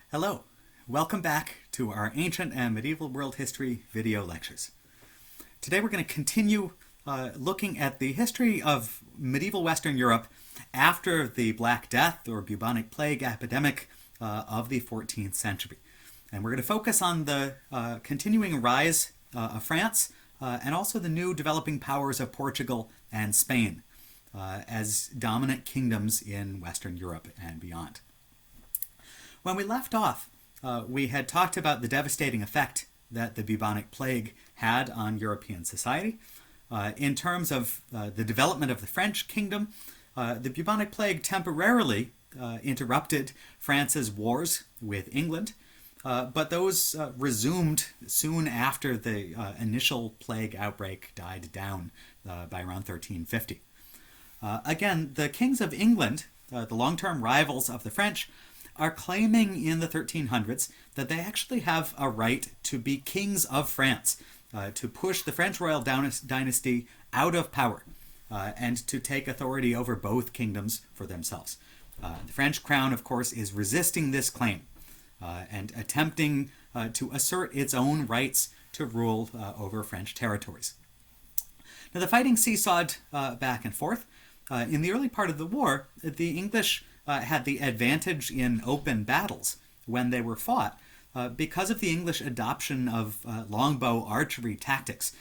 Hello, welcome back to our Ancient and Medieval World History video lectures. Today we're going to continue looking at the history of medieval Western Europe after the Black Death or bubonic plague epidemic of the 14th century. And we're going to focus on the continuing rise of France and also the new developing powers of Portugal and Spain as dominant kingdoms in Western Europe and beyond. When we left off, we had talked about the devastating effect that the bubonic plague had on European society. In terms of the development of the French kingdom, the bubonic plague temporarily interrupted France's wars with England, but those resumed soon after the initial plague outbreak died down by around 1350. Again, the kings of England, the long-term rivals of the French, are claiming in the 1300s that they actually have a right to be kings of France, to push the French royal dynasty out of power, and to take authority over both kingdoms for themselves. The French crown, of course, is resisting this claim and attempting to assert its own rights to rule over French territories. Now, the fighting seesawed back and forth. In the early part of the war, the English had the advantage in open battles when they were fought because of the English adoption of longbow archery tactics,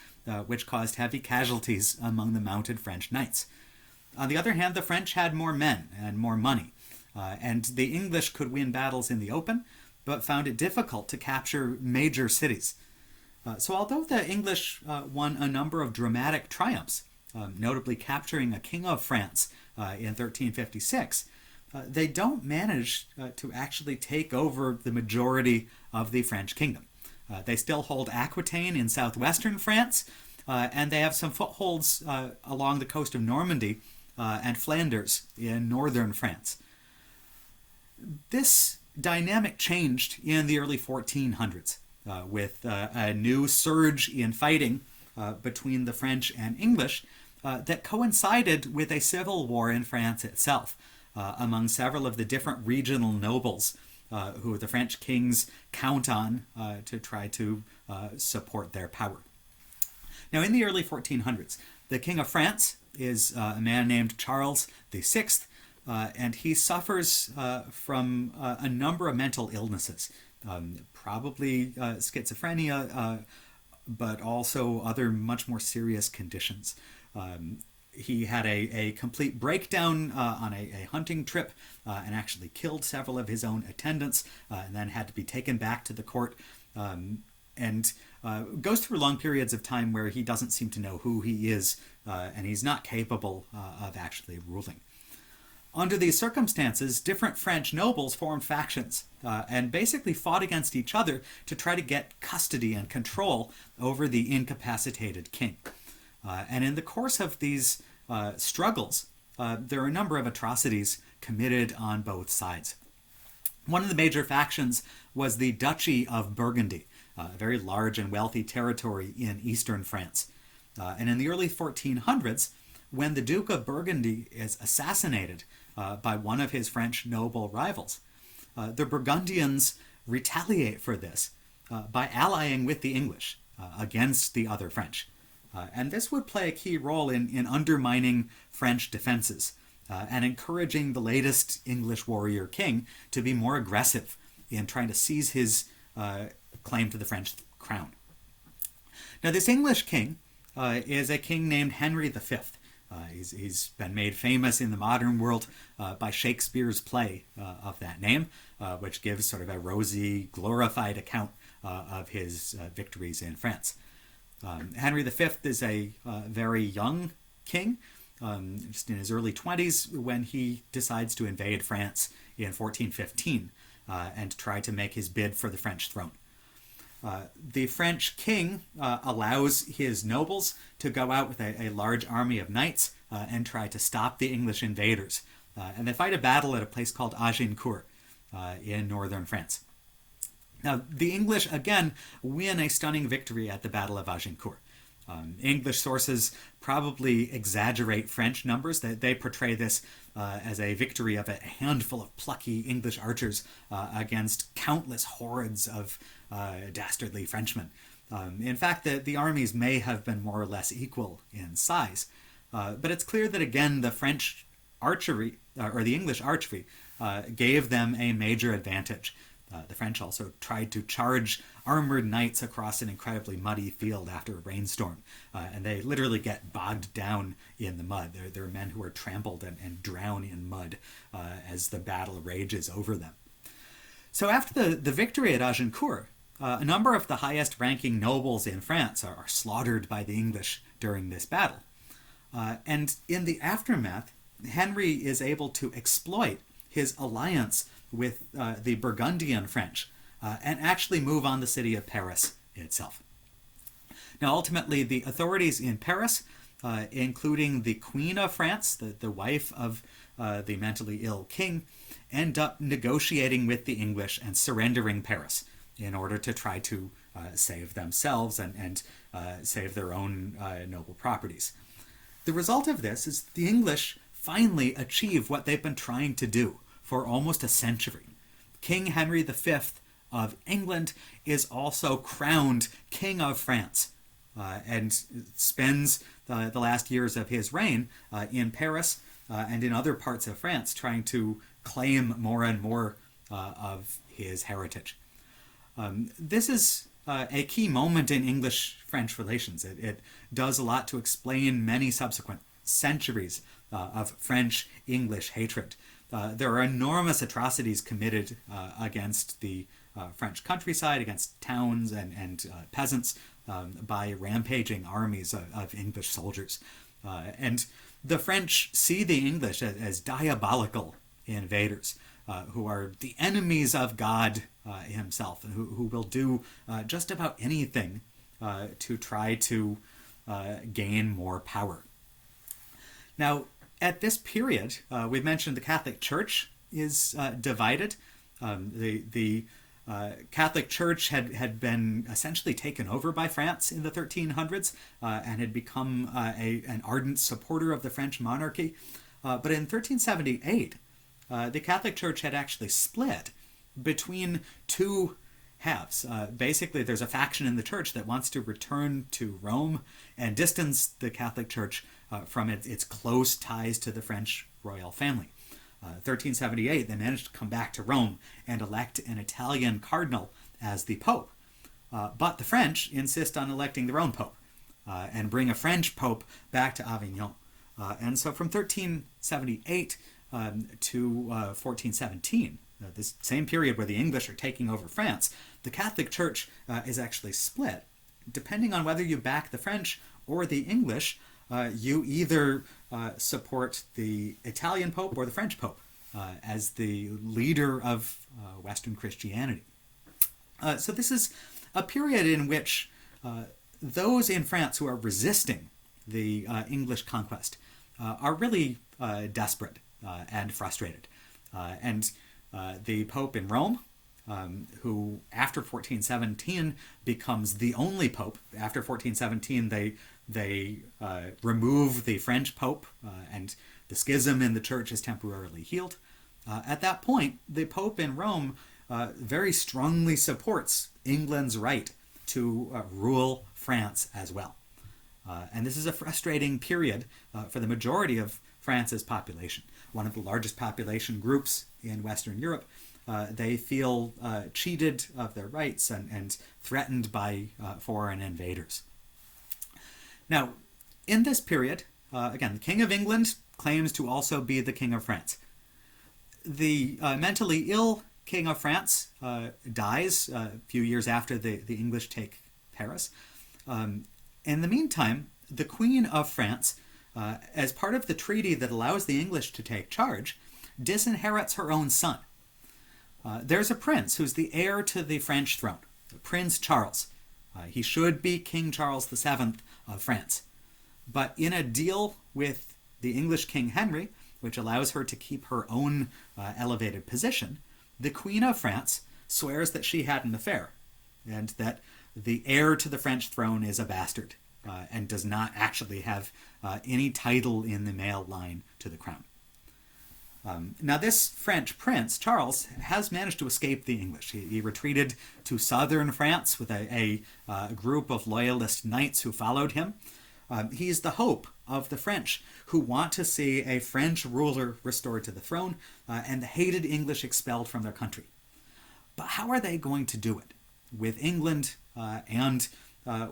which caused heavy casualties among the mounted French knights. On the other hand, the French had more men and more money, and the English could win battles in the open, but found it difficult to capture major cities. So although the English won a number of dramatic triumphs, notably capturing a king of France in 1356, they don't manage to actually take over the majority of the French kingdom. They still hold Aquitaine in southwestern France, and they have some footholds along the coast of Normandy and Flanders in northern France. This dynamic changed in the early 1400s with a new surge in fighting between the French and English that coincided with a civil war in France itself. Among several of the different regional nobles who the French kings count on to try to support their power. Now, in the early 1400s, the King of France is a man named Charles VI, and he suffers from a number of mental illnesses, probably schizophrenia, but also other much more serious conditions. He had a complete breakdown on a hunting trip and actually killed several of his own attendants and then had to be taken back to the court and goes through long periods of time where he doesn't seem to know who he is and he's not capable of actually ruling. Under these circumstances, different French nobles formed factions and basically fought against each other to try to get custody and control over the incapacitated king. And in the course of these struggles, there are a number of atrocities committed on both sides. One of the major factions was the Duchy of Burgundy, a very large and wealthy territory in eastern France. And in the early 1400s, when the Duke of Burgundy is assassinated by one of his French noble rivals, the Burgundians retaliate for this by allying with the English against the other French. And this would play a key role in undermining French defenses and encouraging the latest English warrior king to be more aggressive in trying to seize his claim to the French crown. Now, this English king is a king named Henry V. He's been made famous in the modern world by Shakespeare's play of that name, which gives sort of a rosy, glorified account of his victories in France. Henry V is a very young king, just in his early 20s, when he decides to invade France in 1415 and try to make his bid for the French throne. The French king allows his nobles to go out with a large army of knights and try to stop the English invaders. And they fight a battle at a place called Agincourt in northern France. Now, the English, again, win a stunning victory at the Battle of Agincourt. English sources probably exaggerate French numbers. They portray this as a victory of a handful of plucky English archers against countless hordes of dastardly Frenchmen. In fact, the armies may have been more or less equal in size. But it's clear that, again, the French archery, or the English archery, gave them a major advantage. The French also tried to charge armored knights across an incredibly muddy field after a rainstorm, and they literally get bogged down in the mud. There are men who are trampled and drown in mud as the battle rages over them. So after the victory at Agincourt, a number of the highest-ranking nobles in France are slaughtered by the English during this battle. And in the aftermath, Henry is able to exploit his alliance with the Burgundian French and actually move on the city of Paris itself. Now, ultimately, the authorities in Paris, including the Queen of France, the wife of the mentally ill king, end up negotiating with the English and surrendering Paris in order to try to save themselves and save their own noble properties. The result of this is the English finally achieve what they've been trying to do for almost a century. King Henry V of England is also crowned King of France and spends the last years of his reign in Paris and in other parts of France trying to claim more and more of his heritage. This is a key moment in English-French relations. It does a lot to explain many subsequent centuries of French-English hatred. There are enormous atrocities committed against the French countryside, against towns and peasants by rampaging armies of English soldiers. And the French see the English as diabolical invaders who are the enemies of God himself, and who will do just about anything to try to gain more power. Now, at this period, we've mentioned the Catholic Church is divided. The Catholic Church had been essentially taken over by France in the 1300s and had become an ardent supporter of the French monarchy. But in 1378, the Catholic Church had actually split between two halves. Basically, there's a faction in the church that wants to return to Rome and distance the Catholic Church from its close ties to the French royal family. 1378, they managed to come back to Rome and elect an Italian cardinal as the pope. But the French insist on electing their own pope and bring a French pope back to Avignon. And so from 1378 to 1417, this same period where the English are taking over France, the Catholic Church is actually split. Depending on whether you back the French or the English, you either support the Italian Pope or the French Pope as the leader of Western Christianity. So this is a period in which those in France who are resisting the English conquest are really desperate and frustrated. And the Pope in Rome, who after 1417 becomes the only Pope. After 1417, they remove the French Pope, and the schism in the church is temporarily healed. At that point, the Pope in Rome very strongly supports England's right to rule France as well. And this is a frustrating period for the majority of France's population. One of the largest population groups in Western Europe. They feel cheated of their rights and threatened by foreign invaders. Now, in this period, again, the King of England claims to also be the King of France. The mentally ill King of France dies a few years after the English take Paris. In the meantime, the Queen of France, as part of the treaty that allows the English to take charge, disinherits her own son. There's a prince who's the heir to the French throne, Prince Charles. He should be King Charles VII of France. But in a deal with the English King Henry, which allows her to keep her own elevated position, the Queen of France swears that she had an affair, and that the heir to the French throne is a bastard, and does not actually have any title in the male line to the crown. Now, this French prince, Charles, has managed to escape the English. He retreated to southern France with a group of loyalist knights who followed him. He's the hope of the French, who want to see a French ruler restored to the throne and the hated English expelled from their country. But how are they going to do it with England and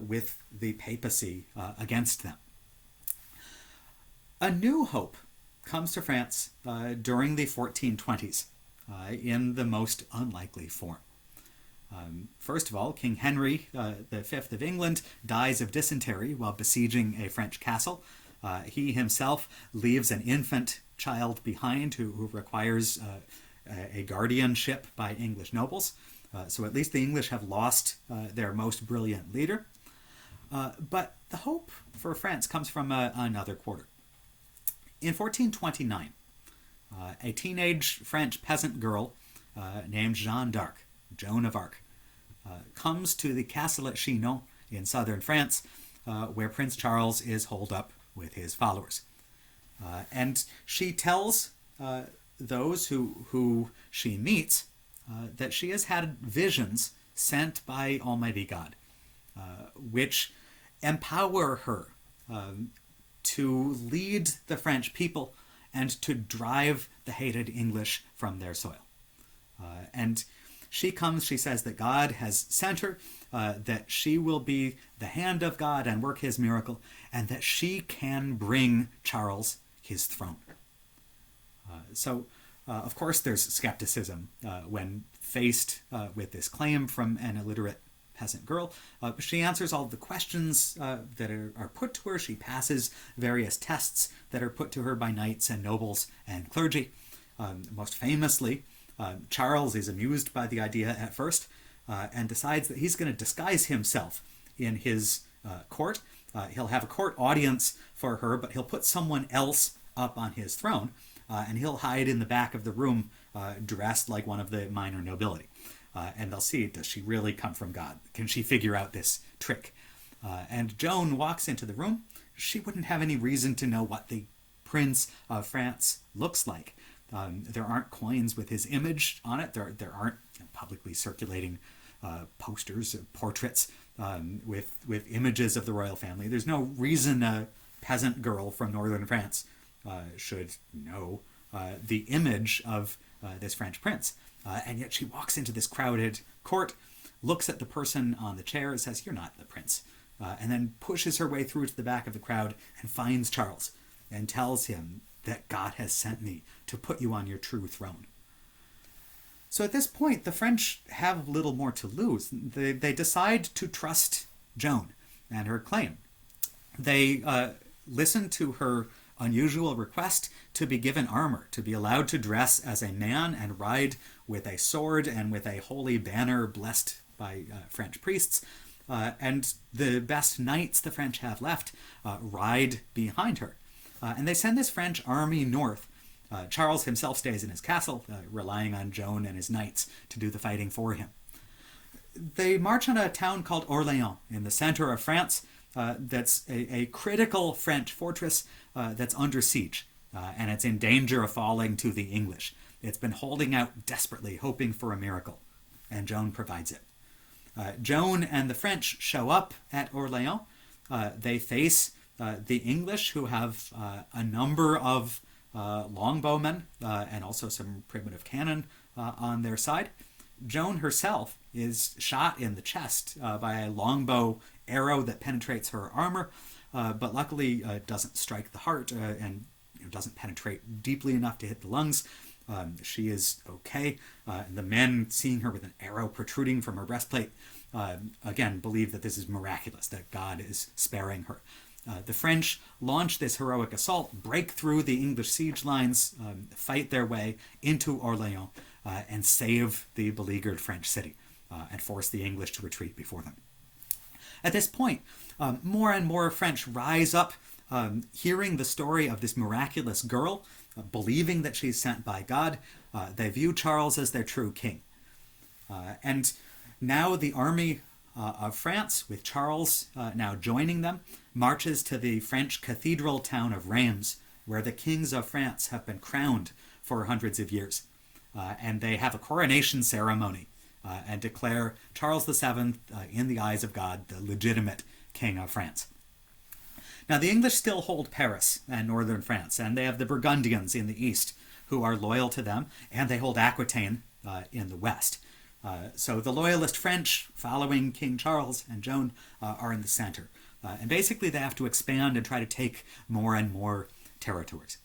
with the papacy against them? A new hope comes to France during the 1420s in the most unlikely form. First of all, King Henry V of England dies of dysentery while besieging a French castle. He himself leaves an infant child behind who requires a guardianship by English nobles. So at least the English have lost their most brilliant leader. But the hope for France comes from another quarter. In 1429, a teenage French peasant girl named Joan of Arc, comes to the castle at Chinon in southern France, where Prince Charles is holed up with his followers. And she tells those who she meets that she has had visions sent by Almighty God, which empower her to lead the French people and to drive the hated English from their soil. And she says that God has sent her, that she will be the hand of God and work his miracle, and that she can bring Charles his throne. Of course, there's skepticism when faced with this claim from an illiterate peasant girl. She answers all the questions that are put to her. She passes various tests that are put to her by knights and nobles and clergy. Most famously, Charles is amused by the idea at first and decides that he's going to disguise himself in his court. He'll have a court audience for her, but he'll put someone else up on his throne, and he'll hide in the back of the room dressed like one of the minor nobility. And they'll see, does she really come from God? Can she figure out this trick? And Joan walks into the room. She wouldn't have any reason to know what the Prince of France looks like. There aren't coins with his image on it. There aren't publicly circulating posters, portraits with images of the royal family. There's no reason a peasant girl from northern France should know the image of this French prince. And yet she walks into this crowded court, looks at the person on the chair and says, "You're not the prince," and then pushes her way through to the back of the crowd and finds Charles and tells him that God has sent me to put you on your true throne. So at this point, the French have little more to lose. They decide to trust Joan and her claim. They listen to her unusual request to be given armor, to be allowed to dress as a man and ride with a sword and with a holy banner blessed by French priests. And the best knights the French have left ride behind her. And they send this French army north. Charles himself stays in his castle, relying on Joan and his knights to do the fighting for him. They march on a town called Orléans in the center of France. That's a critical French fortress that's under siege, and it's in danger of falling to the English. It's been holding out desperately, hoping for a miracle, and Joan provides it. Joan and the French show up at Orléans. They face the English, who have a number of longbowmen and also some primitive cannon on their side. Joan herself is shot in the chest by a longbow arrow that penetrates her armor, but luckily doesn't strike the heart and doesn't penetrate deeply enough to hit the lungs. She is okay. The men, seeing her with an arrow protruding from her breastplate, again believe that this is miraculous, that God is sparing her. The French launch this heroic assault, break through the English siege lines, fight their way into Orléans, and save the beleaguered French city, and force the English to retreat before them. At this point, more and more French rise up, hearing the story of this miraculous girl, believing that she's sent by God. They view Charles as their true king. And now the army of France, with Charles now joining them, marches to the French cathedral town of Reims, where the kings of France have been crowned for hundreds of years. And they have a coronation ceremony and declare Charles VII, in the eyes of God, the legitimate king of France. Now, the English still hold Paris and northern France, and they have the Burgundians in the east who are loyal to them, and they hold Aquitaine in the west. So the loyalist French, following King Charles and Joan, are in the center. And basically they have to expand and try to take more and more territories.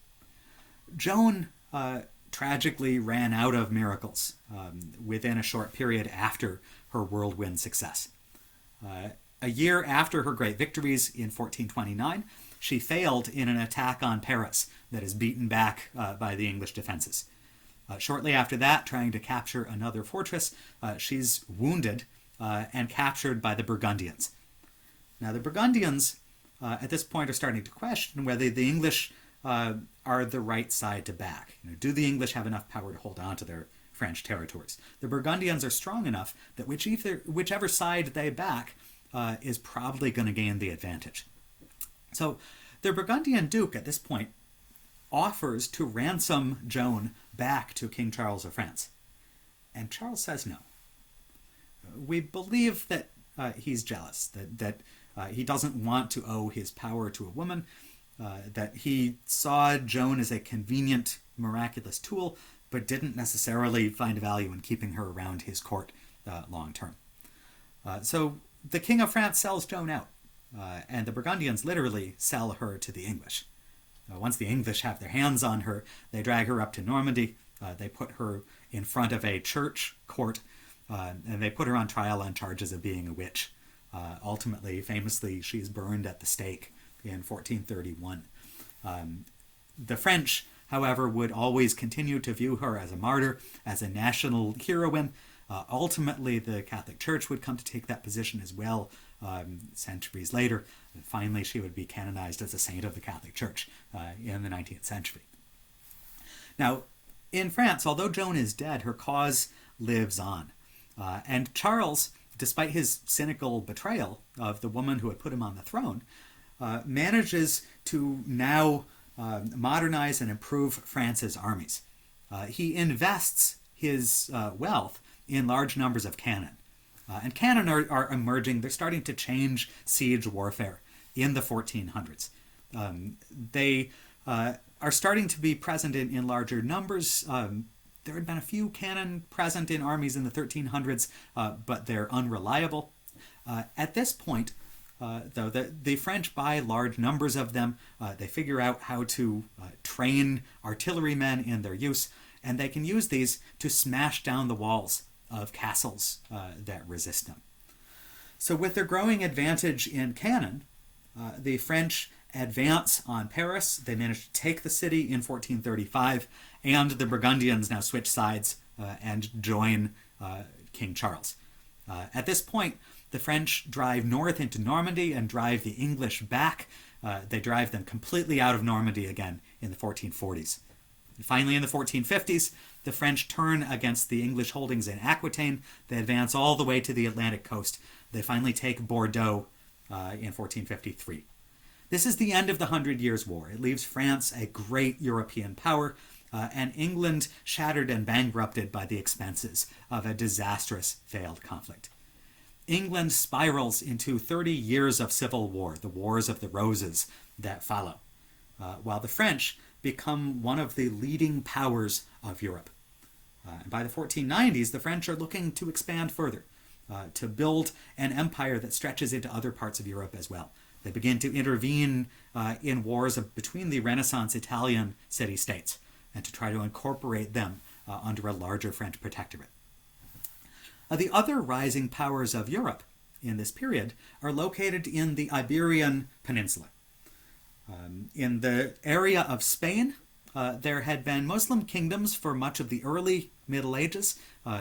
Joan tragically ran out of miracles within a short period after her whirlwind success. A year after her great victories in 1429, she failed in an attack on Paris that is beaten back by the English defenses. Shortly after that, trying to capture another fortress, she's wounded and captured by the Burgundians. Now, the Burgundians at this point are starting to question whether the English are the right side to back. Do the English have enough power to hold on to their French territories? The Burgundians are strong enough that whichever side they back is probably going to gain the advantage. So the Burgundian Duke at this point offers to ransom Joan back to King Charles of France. And Charles says no. We believe that he's jealous, that he doesn't want to owe his power to a woman, that he saw Joan as a convenient, miraculous tool, but didn't necessarily find value in keeping her around his court long term. So the King of France sells Joan out, and the Burgundians literally sell her to the English. Once the English have their hands on her, they drag her up to Normandy, they put her in front of a church court, and they put her on trial on charges of being a witch. Ultimately, famously, she's burned at the stake in 1431. The French, however, would always continue to view her as a martyr, as a national heroine. Ultimately, the Catholic Church would come to take that position as well centuries later. And finally, she would be canonized as a saint of the Catholic Church in the 19th century. Now, in France, although Joan is dead, her cause lives on. And Charles, despite his cynical betrayal of the woman who had put him on the throne, manages to now modernize and improve France's armies. He invests his wealth in large numbers of cannon. And cannon are emerging. They're starting to change siege warfare in the 1400s. They are starting to be present in larger numbers. There had been a few cannon present in armies in the 1300s, but they're unreliable. At this point, though, the French buy large numbers of them. They figure out how to train artillerymen in their use, and they can use these to smash down the walls of castles that resist them. So with their growing advantage in cannon, the French advance on Paris. They manage to take the city in 1435, and the Burgundians now switch sides and join King Charles. At this point, the French drive north into Normandy and drive the English back. They drive them completely out of Normandy again in the 1440s. And finally, in the 1450s, the French turn against the English holdings in Aquitaine. They advance all the way to the Atlantic coast. They finally take Bordeaux in 1453. This is the end of the 100 Years' War. It leaves France a great European power, and England shattered and bankrupted by the expenses of a disastrous failed conflict. England spirals into 30 years of civil war, the Wars of the Roses that follow, while the French become one of the leading powers of Europe. And by the 1490s, the French are looking to expand further, to build an empire that stretches into other parts of Europe as well. They begin to intervene in wars between the Renaissance Italian city-states and to try to incorporate them under a larger French protectorate. The other rising powers of Europe in this period are located in the Iberian Peninsula. In the area of Spain, there had been Muslim kingdoms for much of the early Middle Ages,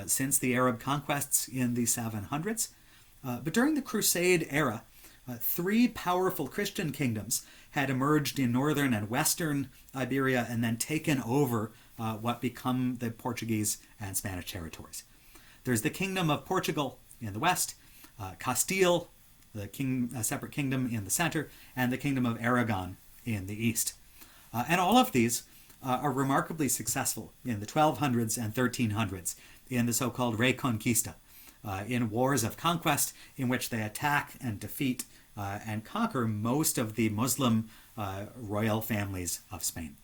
since the Arab conquests in the 700s. But during the Crusade era, three powerful Christian kingdoms had emerged in northern and western Iberia and then taken over what become the Portuguese and Spanish territories. There's the Kingdom of Portugal in the west, Castile, a separate kingdom in the center, and the Kingdom of Aragon in the east. And all of these are remarkably successful in the 1200s and 1300s in the so-called Reconquista, in wars of conquest in which they attack and defeat and conquer most of the Muslim royal families of Spain.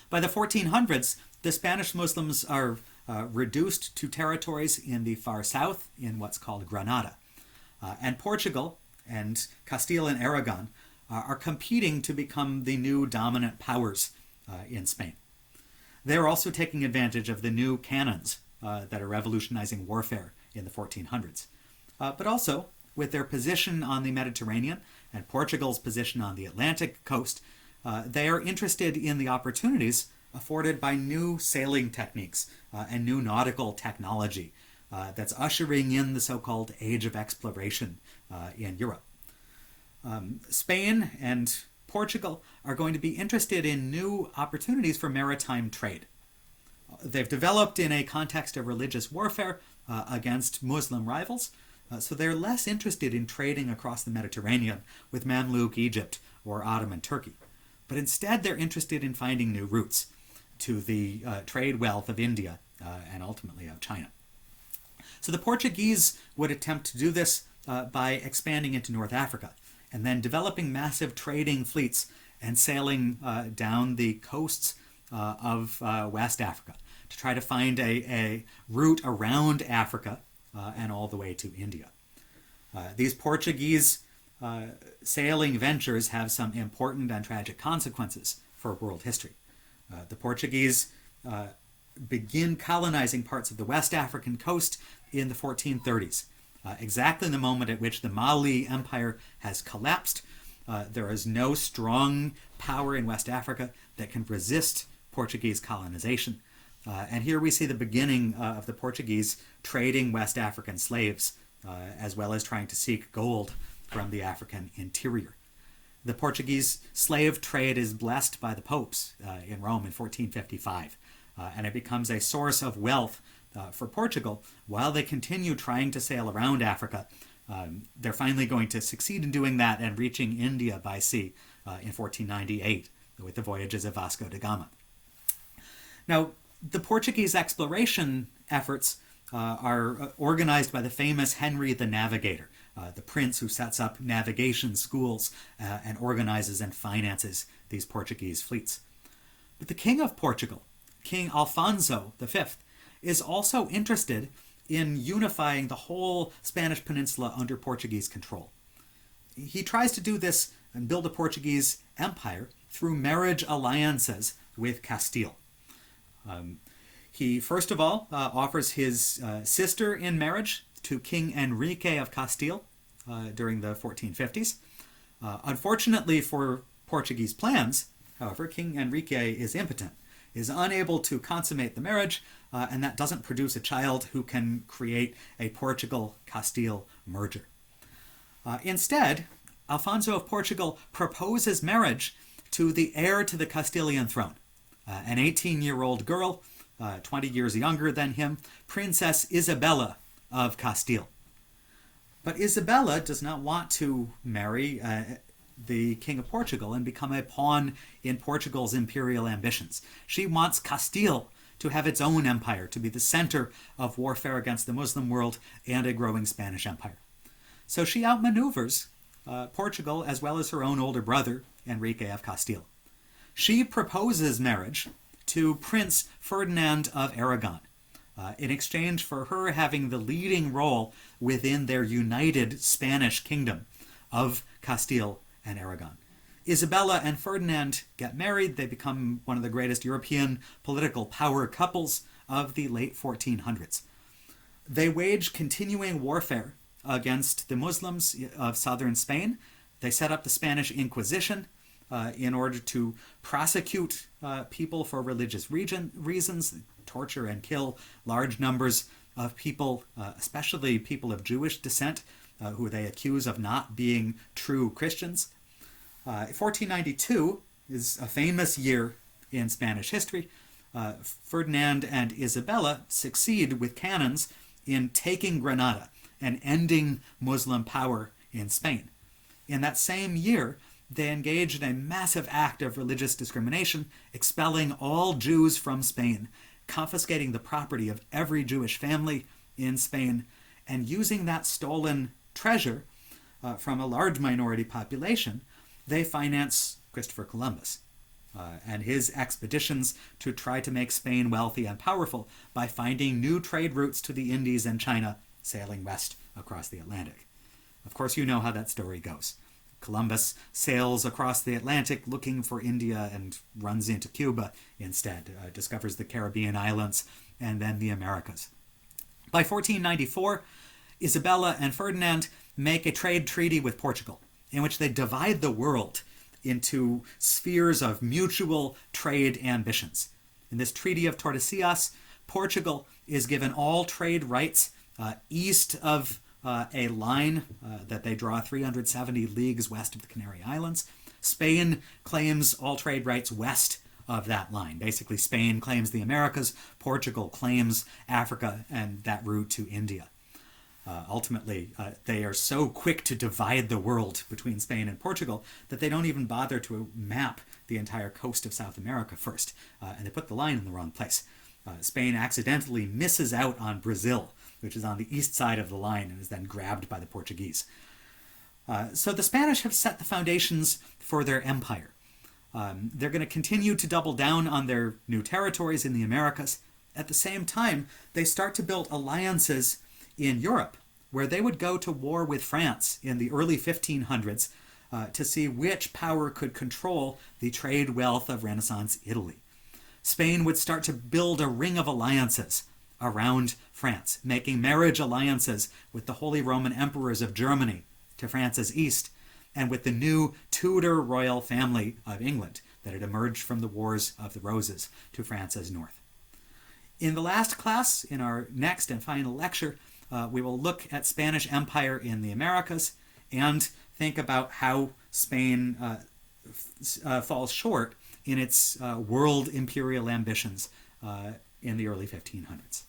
By the 1400s, the Spanish Muslims are reduced to territories in the far south in what's called Granada. And Portugal and Castile and Aragon are competing to become the new dominant powers in Spain. They're also taking advantage of the new cannons that are revolutionizing warfare in the 1400s. But also, with their position on the Mediterranean and Portugal's position on the Atlantic coast, they are interested in the opportunities afforded by new sailing techniques and new nautical technology that's ushering in the so-called Age of Exploration in Europe. Spain and Portugal are going to be interested in new opportunities for maritime trade. They've developed in a context of religious warfare against Muslim rivals, so they're less interested in trading across the Mediterranean with Mamluk Egypt or Ottoman Turkey. But instead they're interested in finding new routes to the trade wealth of India and ultimately of China. So the Portuguese would attempt to do this by expanding into North Africa and then developing massive trading fleets and sailing down the coasts of West Africa to try to find a route around Africa and all the way to India. These Portuguese sailing ventures have some important and tragic consequences for world history. The Portuguese begin colonizing parts of the West African coast in the 1430s, exactly the moment at which the Mali Empire has collapsed. There is no strong power in West Africa that can resist Portuguese colonization. And here we see the beginning of the Portuguese trading West African slaves, as well as trying to seek gold from the African interior. The Portuguese slave trade is blessed by the popes in Rome in 1455, and it becomes a source of wealth for Portugal. While they continue trying to sail around Africa, they're finally going to succeed in doing that and reaching India by sea in 1498 with the voyages of Vasco da Gama. Now, the Portuguese exploration efforts are organized by the famous Henry the Navigator, the prince who sets up navigation schools and organizes and finances these Portuguese fleets. But the King of Portugal, King Alfonso V, is also interested in unifying the whole Spanish peninsula under Portuguese control. He tries to do this and build a Portuguese empire through marriage alliances with Castile. He first of all offers his sister in marriage to King Enrique of Castile during the 1450s. Unfortunately for Portuguese plans, however, King Enrique is impotent, is unable to consummate the marriage, and that doesn't produce a child who can create a Portugal-Castile merger. Instead, Alfonso of Portugal proposes marriage to the heir to the Castilian throne, an 18-year-old girl, 20 years younger than him, Princess Isabella of Castile. But Isabella does not want to marry the King of Portugal and become a pawn in Portugal's imperial ambitions. She wants Castile to have its own empire, to be the center of warfare against the Muslim world and a growing Spanish empire. So she outmaneuvers Portugal as well as her own older brother, Enrique of Castile. She proposes marriage to Prince Ferdinand of Aragon, in exchange for her having the leading role within their united Spanish kingdom of Castile and Aragon. Isabella and Ferdinand get married. They become one of the greatest European political power couples of the late 1400s. They wage continuing warfare against the Muslims of southern Spain. They set up the Spanish Inquisition in order to prosecute people for religious reasons, torture and kill large numbers of people, especially people of Jewish descent, who they accuse of not being true Christians. 1492 is a famous year in Spanish history. Ferdinand and Isabella succeed with cannons in taking Granada, and ending Muslim power in Spain. In that same year, they engaged in a massive act of religious discrimination, expelling all Jews from Spain, confiscating the property of every Jewish family in Spain, and using that stolen treasure from a large minority population, they finance Christopher Columbus and his expeditions to try to make Spain wealthy and powerful by finding new trade routes to the Indies and China, sailing west across the Atlantic. Of course, you know how that story goes. Columbus sails across the Atlantic looking for India and runs into Cuba instead, discovers the Caribbean islands, and then the Americas. By 1494, Isabella and Ferdinand make a trade treaty with Portugal, in which they divide the world into spheres of mutual trade ambitions. In this Treaty of Tordesillas, Portugal is given all trade rights east of a line that they draw 370 leagues west of the Canary Islands. Spain claims all trade rights west of that line. Basically, Spain claims the Americas, Portugal claims Africa and that route to India. Ultimately, they are so quick to divide the world between Spain and Portugal that they don't even bother to map the entire coast of South America first, and they put the line in the wrong place. Spain accidentally misses out on Brazil, which is on the east side of the line and is then grabbed by the Portuguese. So the Spanish have set the foundations for their empire. They're going to continue to double down on their new territories in the Americas. At the same time, they start to build alliances in Europe, where they would go to war with France in the early 1500s to see which power could control the trade wealth of Renaissance Italy. Spain would start to build a ring of alliances around France, making marriage alliances with the Holy Roman Emperors of Germany to France's east, and with the new Tudor royal family of England that had emerged from the Wars of the Roses to France's north. In the last class, in our next and final lecture, we will look at Spanish Empire in the Americas and think about how Spain falls short in its world imperial ambitions in the early 1500s.